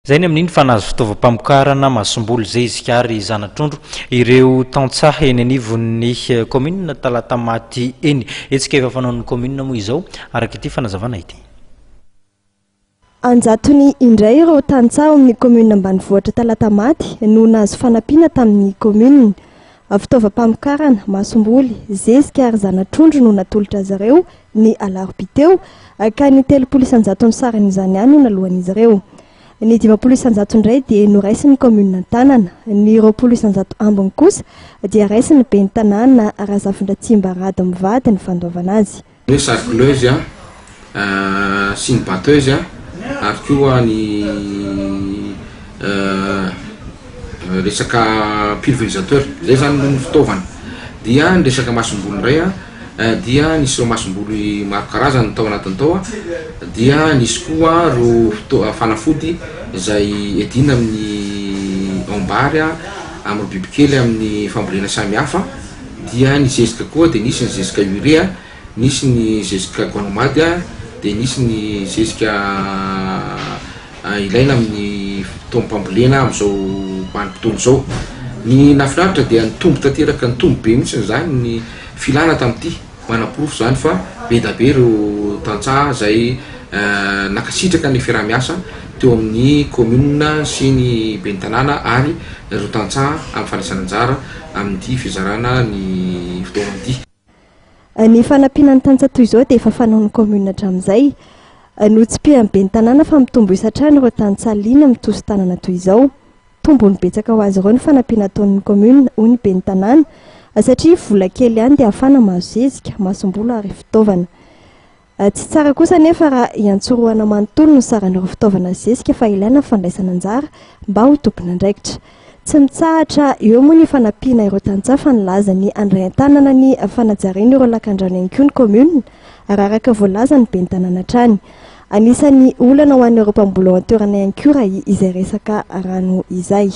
zay ny amin'iny fa nahazo fitaovam-pamokarana masomboly zay izikary zanatrondro ireo tantsaha eny anivon'ny commune talata maty eny etsika efa fanaon'ny commune moa izao araka ity fanazavana ity anjatony indray ireo tantsaha amin'ny commune ambanivohitra talata maty no nahazo fanampiana tamin'ny commune fitaovam-pamokarana masomboly zezika ary zanatrondro no natolotra azy ireo ny alarobiteo ka ny 300 ny sarany izany ihany no nalohan'izy ireo. Ny 200 indray dia noraisiny commune Antanana, ny 200 ambiny kosa dia raisiny ben'ny tanàna Razafindratsimba Rady mivady ny fandoavana azy. Ny sarcleuse sy ny batteuse ary koa ny resaka pulvérisateur zay zany ny fitaovana dia ny resaka masomboly ray dia nisy masomboly maro karazany tao anatiny tao dia nisy koa ro fanafody izay edina amin'ny ombary amin'ny bibikely amin'ny fambolena samihafa dia ny zezika koa dia nisy ny zezika urea nisy ny zezika gonomady dia nisy ny zezika ilaina amin'ny fotoam-pambolena amin'izao vanim-potoana izao. Ny nafinaritra dia ny tombo tanteraka ny tombo be mihitsy zany ny filana tamin'ity manaporofo zany fa be da be ireo tantsaha izay nakasitraka ny fiarah-miasa teo amin'ny commune sy ny ben'ny tanàna ary ireo tantsaha amin'ny fanasana anjara amin'ity fizarana ny fotoana ity. Ny fanampianan'ny tantsaha toy izao dia efa fanaon'ny commune hatramin'izay notsim-pian'ny ben'ny tanàna fa mitombo isatrany ireo tantsaha liana mitoso tanàna toy izao. Tombony betsaka ho azy ireo ny fanampiana ataon'ny commune hoy ny ben'ny tanàna satria vola kely ihany dia ahafana mahazo zezika masomboly ary fitaovana. Tsy tsara kosa nefa raha iantsoroana manontolo no saran'ireo fitaovana zezika fa ilaina fandraisana anjara mba ho tompona andraikitra. Tsy mitsahatra eo moa ny fanampiana ireo tantsaha fa nilaza ny andray an-tanana ny fanajariana ireo lakan-drano ihany koa ny commune ary araka voalaza ny ben'ny tanàna hatrany. Anisan'ny olana ho an'ireo mpamboly ao an-toerana ihany koa raha izay resaka rano izay.